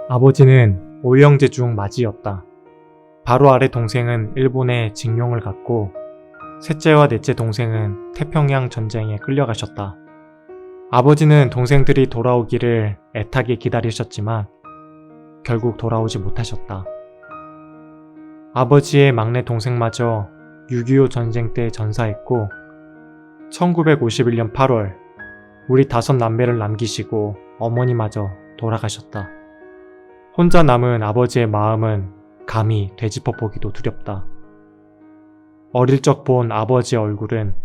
아버지는 오형제 중 맞이였다. 바로 아래 동생은 일본에 징용을 갔고 셋째와 넷째 동생은 태평양 전쟁에 끌려가셨다. 아버지는 동생들이 돌아오기를 애타게 기다리셨지만 결국 돌아오지 못하셨다. 아버지의 막내 동생마저 6.25 전쟁 때 전사했고 1951년 8월 우리 5남매를 남기시고 어머니마저 돌아가셨다. 혼자 남은 아버지의 마음은 감히 되짚어보기도 두렵다. 어릴 적 본 아버지의 얼굴은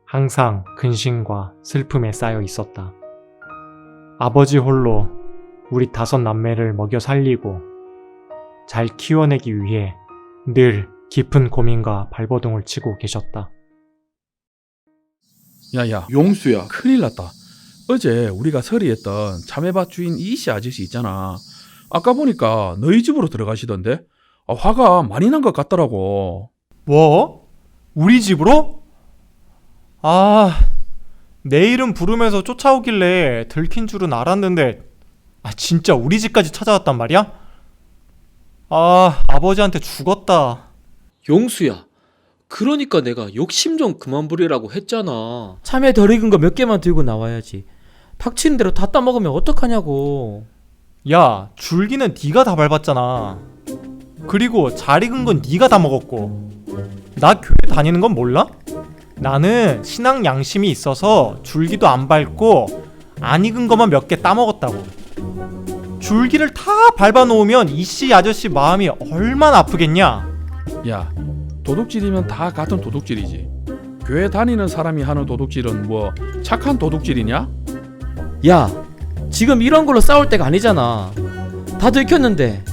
항상 근심과 슬픔에 쌓여 있었다. 아버지 홀로 우리 5남매를 먹여 살리고 잘 키워내기 위해 늘 깊은 고민과 발버둥을 치고 계셨다. 야야, 용수야, 큰일 났다. 어제 우리가 서리했던 참외밭 주인 이씨 아저씨 있잖아. 아까 보니까 너희 집으로 들어가시던데? 화가 많이 난 것 같더라고. 뭐? 우리 집으로? 내 이름 부르면서 쫓아오길래 들킨 줄은 알았는데 진짜 우리 집까지 찾아왔단 말이야? 아버지한테 죽었다. 용수야, 그러니까 내가 욕심 좀 그만 부리라고 했잖아. 참외 덜 익은 거 몇 개만 들고 나와야지. 닥치는 대로 다 따먹으면 어떡하냐고. 야, 줄기는 네가 다 밟았잖아. 그리고 잘 익은 건 네가 다 먹었고. 나 교회 다니는 건 몰라? 나는 신앙 양심이 있어서 줄기도 안 밟고 안 익은 것만 몇 개 따먹었다고. 줄기를 다 밟아놓으면 이씨 아저씨 마음이 얼마나 아프겠냐? 야, 도둑질이면 다 같은 도둑질이지. 교회 다니는 사람이 하는 도둑질은 뭐 착한 도둑질이냐? 야, 지금 이런 걸로 싸울 때가 아니잖아. 다 들켰는데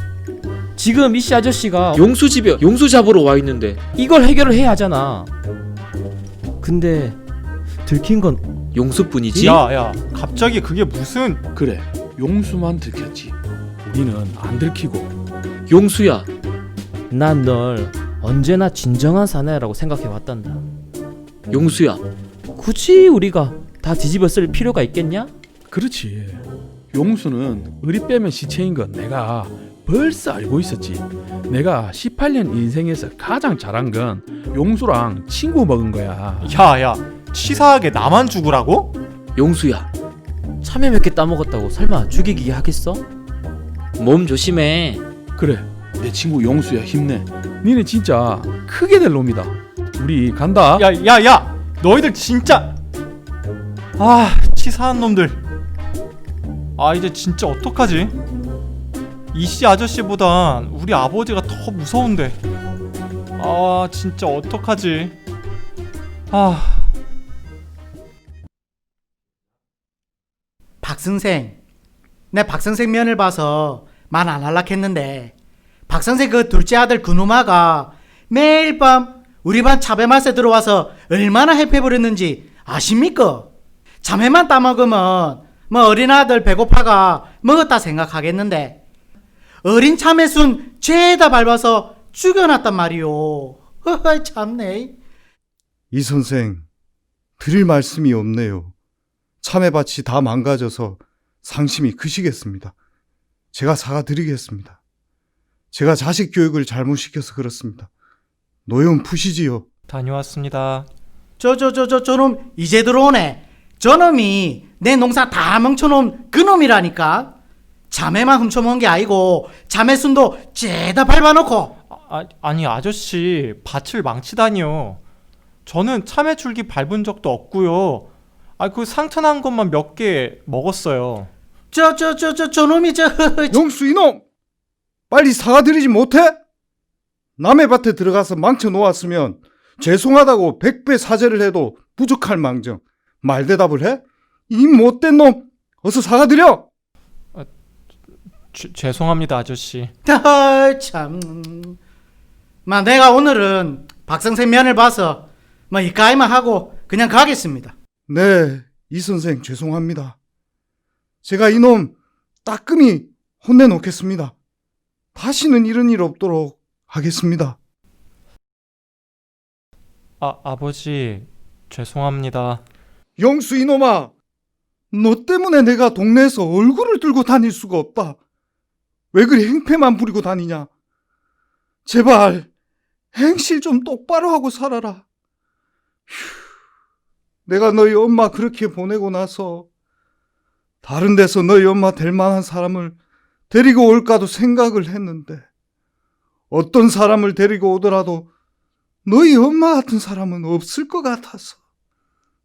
지금 이씨 아저씨가 용수 집에 용수 잡으러 와 있는데 이걸 해결을 해야 하잖아. 근데 들킨 건 용수뿐이지? 야, 갑자기 그게 무슨... 그래, 용수만 들켰지. 우리는 안 들키고. 용수야, 난 널 언제나 진정한 사나이라고 생각해 왔단다. 용수야, 굳이 우리가 다 뒤집어 쓸 필요가 있겠냐? 그렇지. 용수는 의리 빼면 시체인 건 내가 벌써 알고 있었지. 내가 18년 인생에서 가장 잘한 건 용수랑 친구 먹은 거야. 야, 치사하게 나만 죽으라고? 용수야, 참외 몇 개 따먹었다고 설마 죽이기 하겠어? 몸 조심해. 그래, 내 친구 용수야, 힘내. 니네 진짜 크게 될 놈이다. 우리 간다. 야, 너희들 진짜... 치사한 놈들. 이제 진짜 어떡하지? 이씨 아저씨보단 우리 아버지가 더 무서운데. 진짜 어떡하지? 박선생, 내 박선생 면을 봐서 말 안 할라 했는데 박선생 그 둘째 아들 그놈아가 매일 밤 우리 반 참외맛에 들어와서 얼마나 해패버렸는지 아십니까? 참외만 따먹으면 뭐 어린아들 배고파가 먹었다 생각하겠는데 어린 참외순 죄다 밟아서 죽여놨단 말이오. 참네. 이 선생, 드릴 말씀이 없네요. 참외밭이 다 망가져서 상심이 크시겠습니다. 제가 사과드리겠습니다. 제가 자식 교육을 잘못 시켜서 그렇습니다. 노여움 푸시지요. 다녀왔습니다. 저놈 이제 들어오네. 저놈이 내 농사 다 멍쳐놓은 그놈이라니까. 자매만 훔쳐먹은 게 아니고 자매순도 죄다 밟아놓고. 아니 아저씨, 밭을 망치다니요. 저는 참외 줄기 밟은 적도 없고요. 그 상처난 것만 몇 개 먹었어요. 저놈이 용수 이놈! 빨리 사과드리지 못해? 남의 밭에 들어가서 망쳐 놓았으면 죄송하다고 100배 사죄를 해도 부족할 망정 말대답을 해? 이 못된 놈! 어서 사과드려! 죄송합니다 아저씨. 참. 내가 오늘은 박선생 면을 봐서 이까이만 하고 그냥 가겠습니다. 네, 이 선생 죄송합니다. 제가 이놈 따끔히 혼내놓겠습니다. 다시는 이런 일 없도록 하겠습니다. 아버지, 죄송합니다. 영수 이놈아, 너 때문에 내가 동네에서 얼굴을 들고 다닐 수가 없다. 왜 그리 행패만 부리고 다니냐? 제발 행실 좀 똑바로 하고 살아라. 휴, 내가 너희 엄마 그렇게 보내고 나서 다른 데서 너희 엄마 될 만한 사람을 데리고 올까도 생각을 했는데 어떤 사람을 데리고 오더라도 너희 엄마 같은 사람은 없을 것 같아서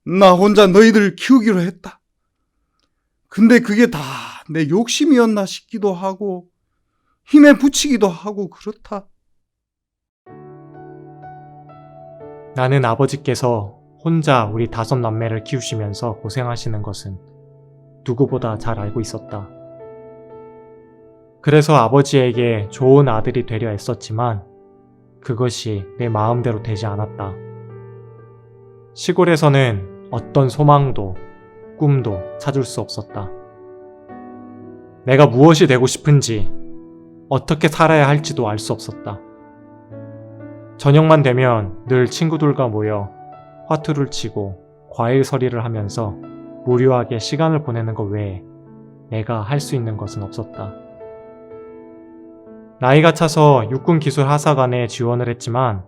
나 혼자 너희들 키우기로 했다. 근데 그게 다 내 욕심이었나 싶기도 하고 힘에 부치기도 하고 그렇다. 나는 아버지께서 혼자 우리 5남매를 키우시면서 고생하시는 것은 누구보다 잘 알고 있었다. 그래서 아버지에게 좋은 아들이 되려 애썼지만 그것이 내 마음대로 되지 않았다. 시골에서는 어떤 소망도 꿈도 찾을 수 없었다. 내가 무엇이 되고 싶은지 어떻게 살아야 할지도 알 수 없었다. 저녁만 되면 늘 친구들과 모여 화투를 치고 과일서리를 하면서 무료하게 시간을 보내는 것 외에 내가 할 수 있는 것은 없었다. 나이가 차서 육군기술하사관에 지원을 했지만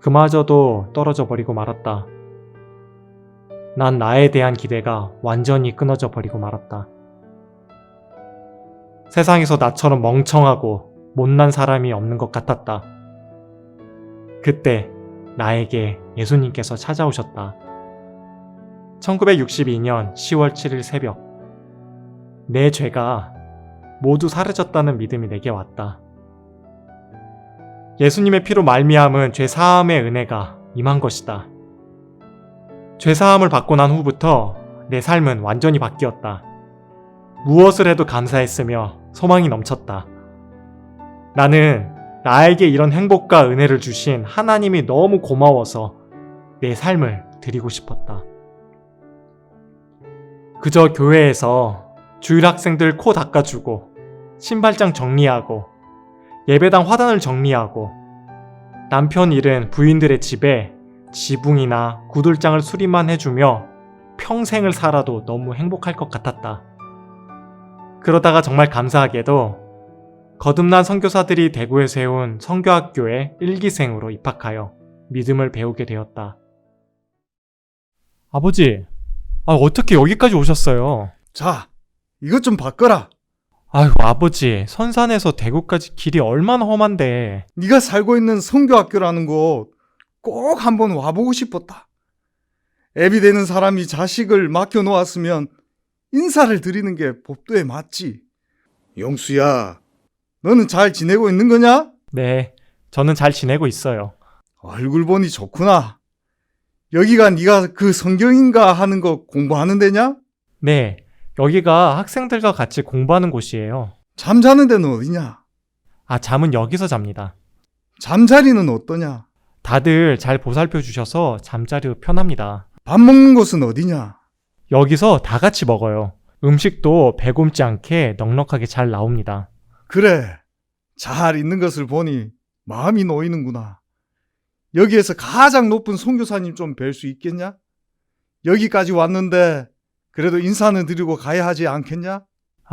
그마저도 떨어져 버리고 말았다. 난 나에 대한 기대가 완전히 끊어져 버리고 말았다. 세상에서 나처럼 멍청하고 못난 사람이 없는 것 같았다. 그때 나에게 예수님께서 찾아오셨다. 1962년 10월 7일 새벽, 내 죄가 모두 사라졌다는 믿음이 내게 왔다. 예수님의 피로 말미암은 죄 사함의 은혜가 임한 것이다. 죄 사함을 받고 난 후부터 내 삶은 완전히 바뀌었다. 무엇을 해도 감사했으며 소망이 넘쳤다. 나는 나에게 이런 행복과 은혜를 주신 하나님이 너무 고마워서 내 삶을 드리고 싶었다. 그저 교회에서 주일 학생들 코 닦아주고 신발장 정리하고 예배당 화단을 정리하고 남편 일은 부인들의 집에 지붕이나 구들장을 수리만 해주며 평생을 살아도 너무 행복할 것 같았다. 그러다가 정말 감사하게도 거듭난 선교사들이 대구에 세운 선교학교에 1기생으로 입학하여 믿음을 배우게 되었다. 아버지, 어떻게 여기까지 오셨어요? 자, 이것 좀 바꿔라. 아이고, 아버지, 선산에서 대구까지 길이 얼마나 험한데. 네가 살고 있는 선교학교라는 곳 꼭 한번 와보고 싶었다. 애비 되는 사람이 자식을 맡겨놓았으면 인사를 드리는 게 법도에 맞지. 영수야, 너는 잘 지내고 있는 거냐? 네, 저는 잘 지내고 있어요. 얼굴 보니 좋구나. 여기가 네가 그 성경인가 하는 거 공부하는 데냐? 네, 여기가 학생들과 같이 공부하는 곳이에요. 잠자는 데는 어디냐? 잠은 여기서 잡니다. 잠자리는 어떠냐? 다들 잘 보살펴 주셔서 잠자리 편합니다. 밥 먹는 곳은 어디냐? 여기서 다 같이 먹어요. 음식도 배곰지 않게 넉넉하게 잘 나옵니다. 그래, 잘 있는 것을 보니 마음이 놓이는구나. 여기에서 가장 높은 선교사님 좀 뵐 수 있겠냐? 여기까지 왔는데 그래도 인사는 드리고 가야 하지 않겠냐?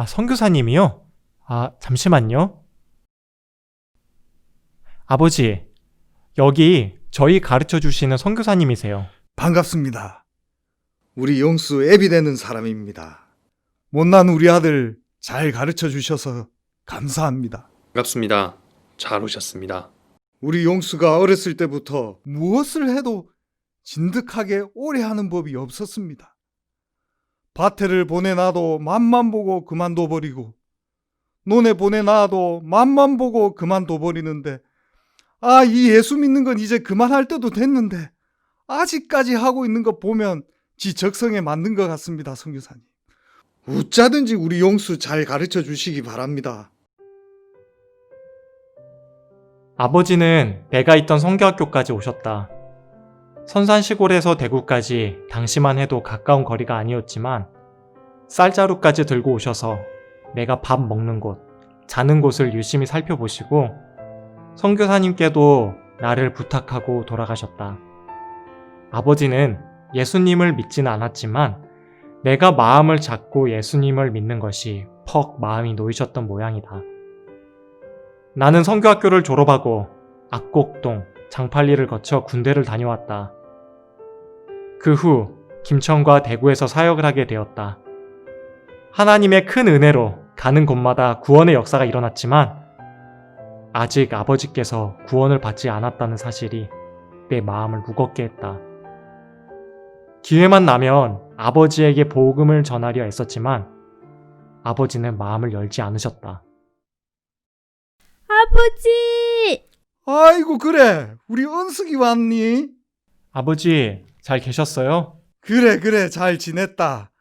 선교사님이요? 잠시만요. 아버지, 여기 저희 가르쳐 주시는 선교사님이세요. 반갑습니다. 우리 용수 애비 되는 사람입니다. 못난 우리 아들 잘 가르쳐 주셔서 감사합니다. 반갑습니다. 잘 오셨습니다. 우리 용수가 어렸을 때부터 무엇을 해도 진득하게 오래 하는 법이 없었습니다. 밭에를 보내놔도 맘만 보고 그만둬 버리고 논에 보내놔도 맘만 보고 그만둬 버리는데 이 예수 믿는 건 이제 그만할 때도 됐는데 아직까지 하고 있는 거 보면 지 적성에 맞는 것 같습니다. 선교사님. 웃자든지 우리 용수 잘 가르쳐 주시기 바랍니다. 아버지는 내가 있던 선교학교까지 오셨다. 선산 시골에서 대구까지 당시만 해도 가까운 거리가 아니었지만 쌀자루까지 들고 오셔서 내가 밥 먹는 곳, 자는 곳을 유심히 살펴보시고 선교사님께도 나를 부탁하고 돌아가셨다. 아버지는 예수님을 믿지는 않았지만 내가 마음을 잡고 예수님을 믿는 것이 퍽 마음이 놓이셨던 모양이다. 나는 성교학교를 졸업하고 악곡동, 장팔리를 거쳐 군대를 다녀왔다. 그 후 김천과 대구에서 사역을 하게 되었다. 하나님의 큰 은혜로 가는 곳마다 구원의 역사가 일어났지만 아직 아버지께서 구원을 받지 않았다는 사실이 내 마음을 무겁게 했다. 기회만 나면 아버지에게 복음을 전하려 애썼지만 아버지는 마음을 열지 않으셨다. 아버지! 아이고 그래 우리 은숙이 왔니? 아버지, 잘 계셨어요? 그래 잘 지냈다.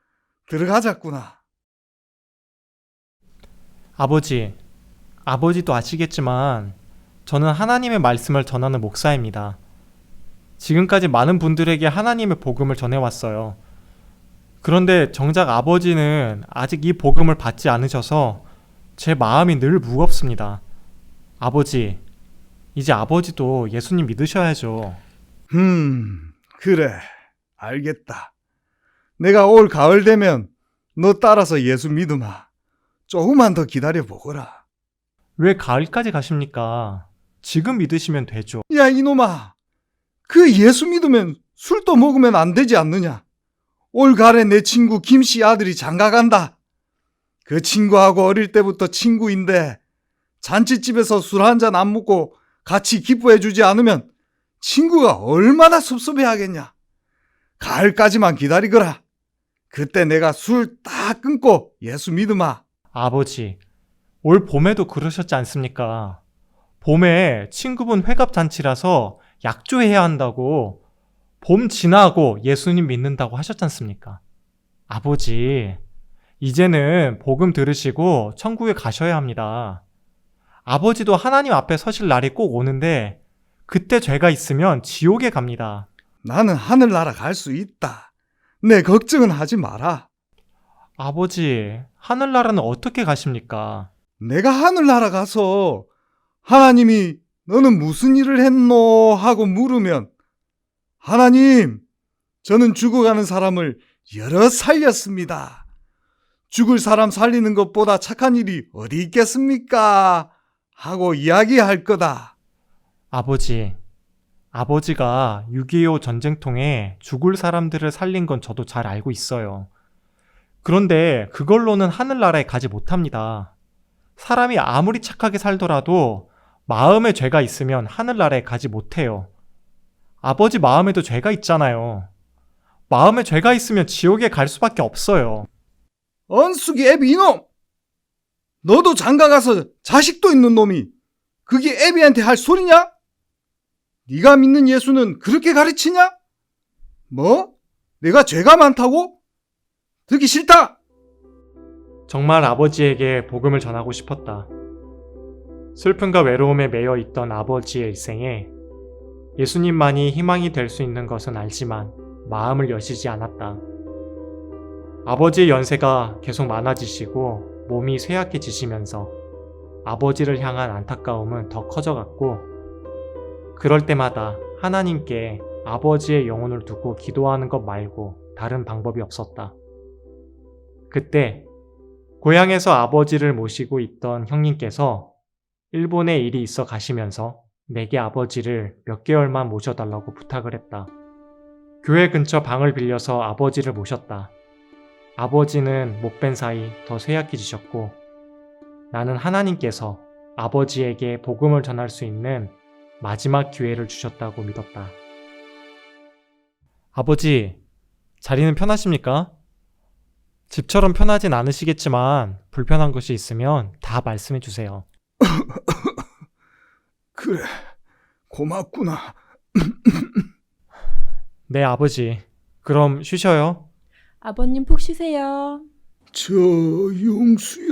들어가자꾸나. 아버지도 아시겠지만 저는 하나님의 말씀을 전하는 목사입니다. 지금까지 많은 분들에게 하나님의 복음을 전해왔어요. 그런데 정작 아버지는 아직 이 복음을 받지 않으셔서 제 마음이 늘 무겁습니다. 아버지, 이제 아버지도 예수님 믿으셔야죠. 그래 알겠다. 내가 올 가을 되면 너 따라서 예수 믿으마. 조금만 더 기다려보거라. 왜 가을까지 가십니까? 지금 믿으시면 되죠. 야 이놈아, 그 예수 믿으면 술도 먹으면 안 되지 않느냐? 올 가을에 내 친구 김씨 아들이 장가간다. 그 친구하고 어릴 때부터 친구인데 잔치집에서 술 한잔 안 먹고 같이 기뻐해 주지 않으면 친구가 얼마나 섭섭해 하겠냐. 가을까지만 기다리거라. 그때 내가 술 다 끊고 예수 믿으마. 아버지, 올 봄에도 그러셨지 않습니까? 봄에 친구분 회갑잔치라서 약조해야 한다고 봄 지나고 예수님 믿는다고 하셨지 않습니까? 아버지, 이제는 복음 들으시고 천국에 가셔야 합니다. 아버지도 하나님 앞에 서실 날이 꼭 오는데 그때 죄가 있으면 지옥에 갑니다. 나는 하늘나라 갈 수 있다. 내 걱정은 하지 마라. 아버지, 하늘나라는 어떻게 가십니까? 내가 하늘나라 가서 하나님이 너는 무슨 일을 했노? 하고 물으면 하나님, 저는 죽어가는 사람을 여러 살렸습니다. 죽을 사람 살리는 것보다 착한 일이 어디 있겠습니까? 하고 이야기할 거다. 아버지가 6.25 전쟁통에 죽을 사람들을 살린 건 저도 잘 알고 있어요. 그런데 그걸로는 하늘나라에 가지 못합니다. 사람이 아무리 착하게 살더라도 마음에 죄가 있으면 하늘나라에 가지 못해요. 아버지 마음에도 죄가 있잖아요. 마음에 죄가 있으면 지옥에 갈 수밖에 없어요. 언숙이 애비 이놈! 너도 장가가서 자식도 있는 놈이 그게 애비한테 할 소리냐? 네가 믿는 예수는 그렇게 가르치냐? 뭐? 내가 죄가 많다고? 듣기 싫다! 정말 아버지에게 복음을 전하고 싶었다. 슬픔과 외로움에 매여 있던 아버지의 일생에 예수님만이 희망이 될 수 있는 것은 알지만 마음을 여시지 않았다. 아버지의 연세가 계속 많아지시고 몸이 쇠약해지시면서 아버지를 향한 안타까움은 더 커져갔고, 그럴 때마다 하나님께 아버지의 영혼을 두고 기도하는 것 말고 다른 방법이 없었다. 그때 고향에서 아버지를 모시고 있던 형님께서 일본에 일이 있어 가시면서 내게 아버지를 몇 개월만 모셔달라고 부탁을 했다. 교회 근처 방을 빌려서 아버지를 모셨다. 아버지는 못 뵌 사이 더 쇠약해지셨고 나는 하나님께서 아버지에게 복음을 전할 수 있는 마지막 기회를 주셨다고 믿었다. 아버지, 자리는 편하십니까? 집처럼 편하진 않으시겠지만 불편한 것이 있으면 다 말씀해 주세요. 그래, 고맙구나. 네, 아버지. 그럼 쉬셔요. 아버님 푹 쉬세요. 저 용수야.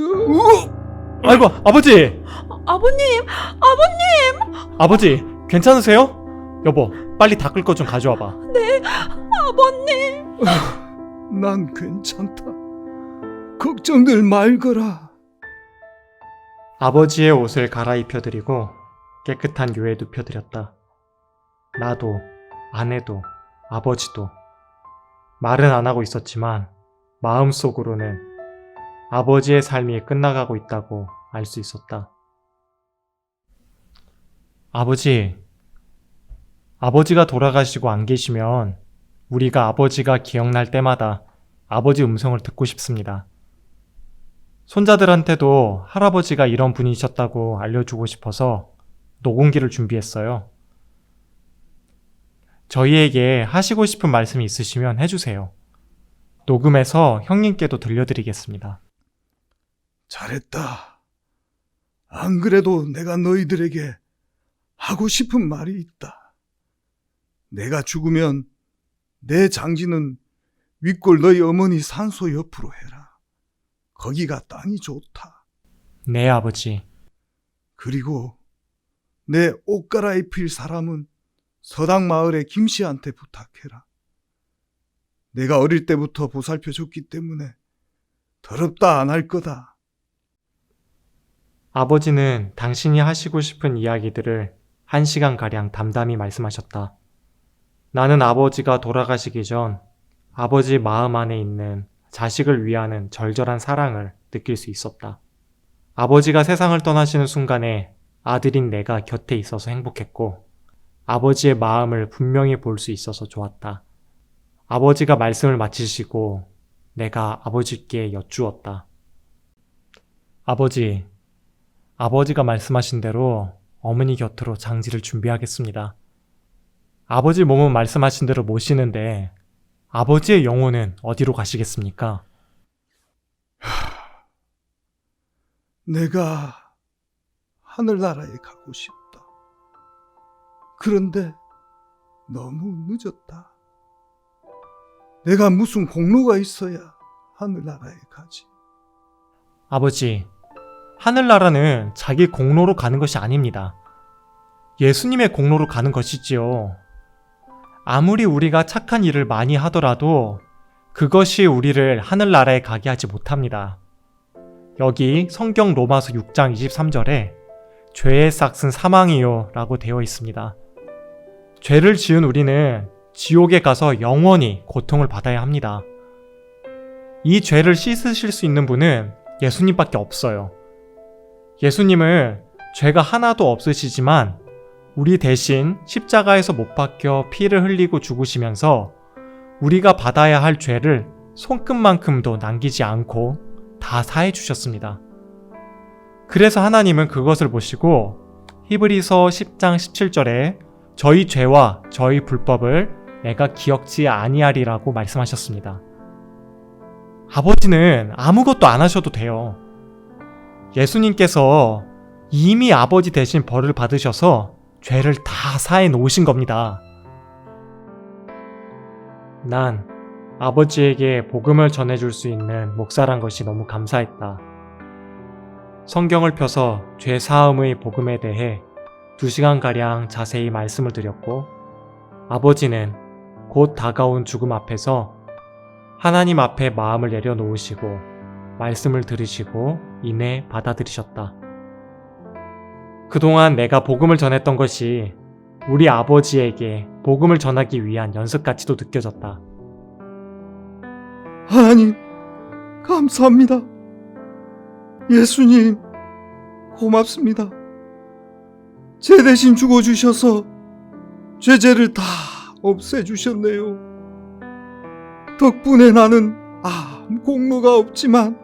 아이고, 아버지! 아버님! 아버지, 괜찮으세요? 여보, 빨리 닦을 것 좀 가져와봐. 아버님! 난 괜찮다. 걱정들 말거라. 아버지의 옷을 갈아입혀드리고 깨끗한 묘에 눕혀드렸다. 나도, 아내도, 아버지도 말은 안 하고 있었지만 마음속으로는 아버지의 삶이 끝나가고 있다고 알 수 있었다. 아버지가 돌아가시고 안 계시면 우리가 아버지가 기억날 때마다 아버지 음성을 듣고 싶습니다. 손자들한테도 할아버지가 이런 분이셨다고 알려주고 싶어서 녹음기를 준비했어요. 저희에게 하시고 싶은 말씀이 있으시면 해주세요. 녹음해서 형님께도 들려드리겠습니다. 잘했다. 안 그래도 내가 너희들에게 하고 싶은 말이 있다. 내가 죽으면 내 장지는 윗골 너희 어머니 산소 옆으로 해라. 거기가 땅이 좋다. 네, 아버지. 그리고 내 옷 갈아입힐 사람은 서당 마을의 김씨한테 부탁해라. 내가 어릴 때부터 보살펴줬기 때문에 더럽다 안 할 거다. 아버지는 당신이 하시고 싶은 이야기들을 1시간가량 담담히 말씀하셨다. 나는 아버지가 돌아가시기 전 아버지 마음 안에 있는 자식을 위하는 절절한 사랑을 느낄 수 있었다. 아버지가 세상을 떠나시는 순간에 아들인 내가 곁에 있어서 행복했고, 아버지의 마음을 분명히 볼 수 있어서 좋았다. 아버지가 말씀을 마치시고 내가 아버지께 여쭈었다. 아버지가 말씀하신 대로 어머니 곁으로 장지를 준비하겠습니다. 아버지 몸은 말씀하신 대로 모시는데 아버지의 영혼은 어디로 가시겠습니까? 내가 하늘나라에 가고 싶다. 그런데 너무 늦었다. 내가 무슨 공로가 있어야 하늘나라에 가지. 아버지, 하늘나라는 자기 공로로 가는 것이 아닙니다. 예수님의 공로로 가는 것이지요. 아무리 우리가 착한 일을 많이 하더라도 그것이 우리를 하늘나라에 가게 하지 못합니다. 여기 성경 로마서 6장 23절에 죄의 싹은 사망이요 라고 되어 있습니다. 죄를 지은 우리는 지옥에 가서 영원히 고통을 받아야 합니다. 이 죄를 씻으실 수 있는 분은 예수님밖에 없어요. 예수님은 죄가 하나도 없으시지만 우리 대신 십자가에서 못 박혀 피를 흘리고 죽으시면서 우리가 받아야 할 죄를 손끝만큼도 남기지 않고 다 사해 주셨습니다. 그래서 하나님은 그것을 보시고 히브리서 10장 17절에 저희 죄와 저희 불법을 내가 기억지 아니하리라고 말씀하셨습니다. 아버지는 아무것도 안 하셔도 돼요. 예수님께서 이미 아버지 대신 벌을 받으셔서 죄를 다 사해 놓으신 겁니다. 난 아버지에게 복음을 전해줄 수 있는 목사란 것이 너무 감사했다. 성경을 펴서 죄 사함의 복음에 대해 2시간가량 자세히 말씀을 드렸고, 아버지는 곧 다가온 죽음 앞에서 하나님 앞에 마음을 내려놓으시고 말씀을 들으시고 이내 받아들이셨다. 그동안 내가 복음을 전했던 것이 우리 아버지에게 복음을 전하기 위한 연습같이도 느껴졌다. 하나님, 감사합니다. 예수님, 고맙습니다. 제 대신 죽어주셔서 죄를 다 없애주셨네요. 덕분에 나는 아무 공로가 없지만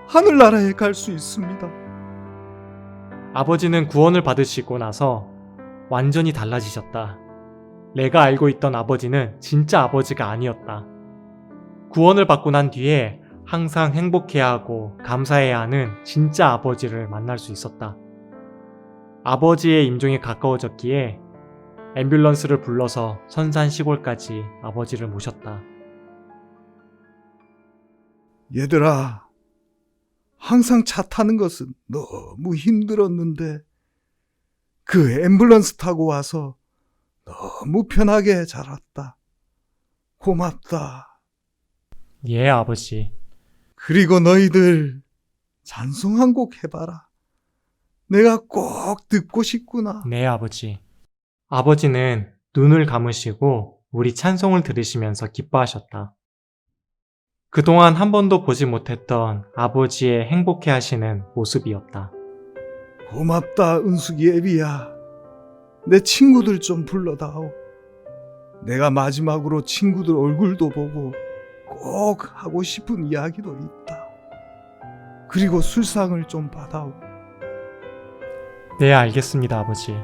하늘나라에 갈 수 있습니다. 아버지는 구원을 받으시고 나서 완전히 달라지셨다. 내가 알고 있던 아버지는 진짜 아버지가 아니었다. 구원을 받고 난 뒤에 항상 행복해야 하고 감사해야 하는 진짜 아버지를 만날 수 있었다. 아버지의 임종이 가까워졌기에 앰뷸런스를 불러서 선산 시골까지 아버지를 모셨다. 얘들아, 항상 차 타는 것은 너무 힘들었는데 그 앰뷸런스 타고 와서 너무 편하게 자랐다. 고맙다. 예, 아버지. 그리고 너희들 찬송 한 곡 해봐라. 내가 꼭 듣고 싶구나. 네, 아버지. 아버지는 눈을 감으시고 우리 찬송을 들으시면서 기뻐하셨다. 그동안 한 번도 보지 못했던 아버지의 행복해 하시는 모습이었다. 고맙다, 은숙이 애비야. 내 친구들 좀 불러다오. 내가 마지막으로 친구들 얼굴도 보고 꼭 하고 싶은 이야기도 있다. 그리고 술상을 좀 받아오. 네, 알겠습니다, 아버지.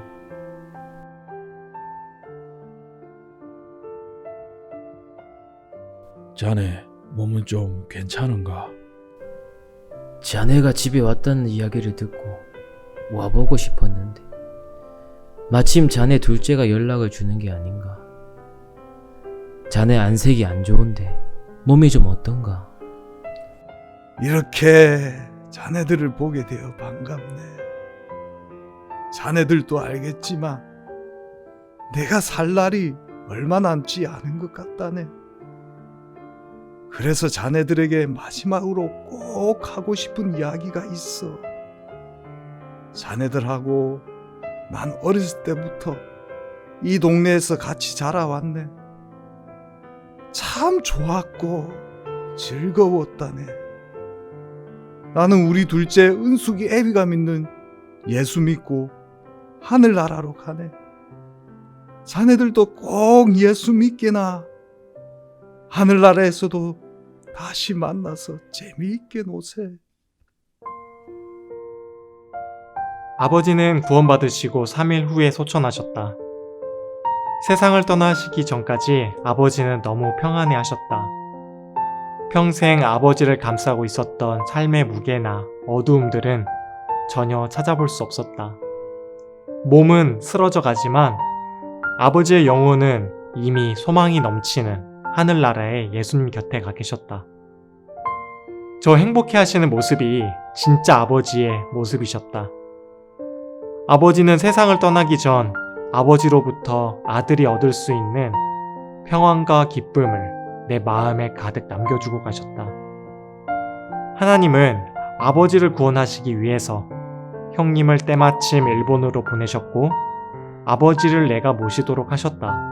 자네 몸은 좀 괜찮은가? 자네가 집에 왔다는 이야기를 듣고 와보고 싶었는데 마침 자네 둘째가 연락을 주는 게 아닌가. 자네 안색이 안 좋은데 몸이 좀 어떤가? 이렇게 자네들을 보게 되어 반갑네. 자네들도 알겠지만 내가 살 날이 얼마 남지 않은 것 같다네. 그래서 자네들에게 마지막으로 꼭 하고 싶은 이야기가 있어. 자네들하고 난 어렸을 때부터 이 동네에서 같이 자라왔네. 참 좋았고 즐거웠다네. 나는 우리 둘째 은숙이 애비가 믿는 예수 믿고 하늘나라로 가네. 자네들도 꼭 예수 믿게나 하늘나라에서도 다시 만나서 재미있게 노세. 아버지는 구원받으시고 3일 후에 소천하셨다. 세상을 떠나시기 전까지 아버지는 너무 평안해 하셨다. 평생 아버지를 감싸고 있었던 삶의 무게나 어두움들은 전혀 찾아볼 수 없었다. 몸은 쓰러져 가지만 아버지의 영혼은 이미 소망이 넘치는 하늘나라의 예수님 곁에 가 계셨다. 저 행복해 하시는 모습이 진짜 아버지의 모습이셨다. 아버지는 세상을 떠나기 전 아버지로부터 아들이 얻을 수 있는 평안과 기쁨을 내 마음에 가득 남겨주고 가셨다. 하나님은 아버지를 구원하시기 위해서 형님을 때마침 일본으로 보내셨고 아버지를 내가 모시도록 하셨다.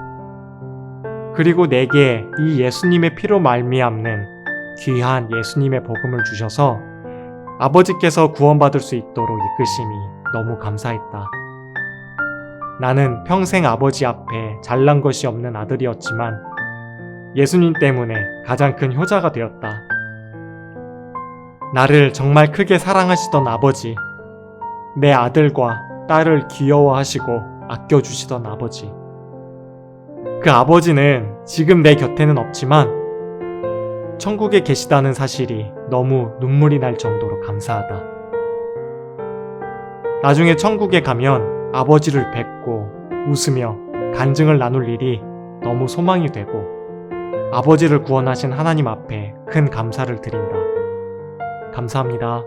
그리고 내게 이 예수님의 피로 말미암는 귀한 예수님의 복음을 주셔서 아버지께서 구원받을 수 있도록 이끄심이 너무 감사했다. 나는 평생 아버지 앞에 잘난 것이 없는 아들이었지만 예수님 때문에 가장 큰 효자가 되었다. 나를 정말 크게 사랑하시던 아버지, 내 아들과 딸을 귀여워하시고 아껴주시던 아버지. 그 아버지는 지금 내 곁에는 없지만 천국에 계시다는 사실이 너무 눈물이 날 정도로 감사하다. 나중에 천국에 가면 아버지를 뵙고 웃으며 간증을 나눌 일이 너무 소망이 되고 아버지를 구원하신 하나님 앞에 큰 감사를 드린다. 감사합니다.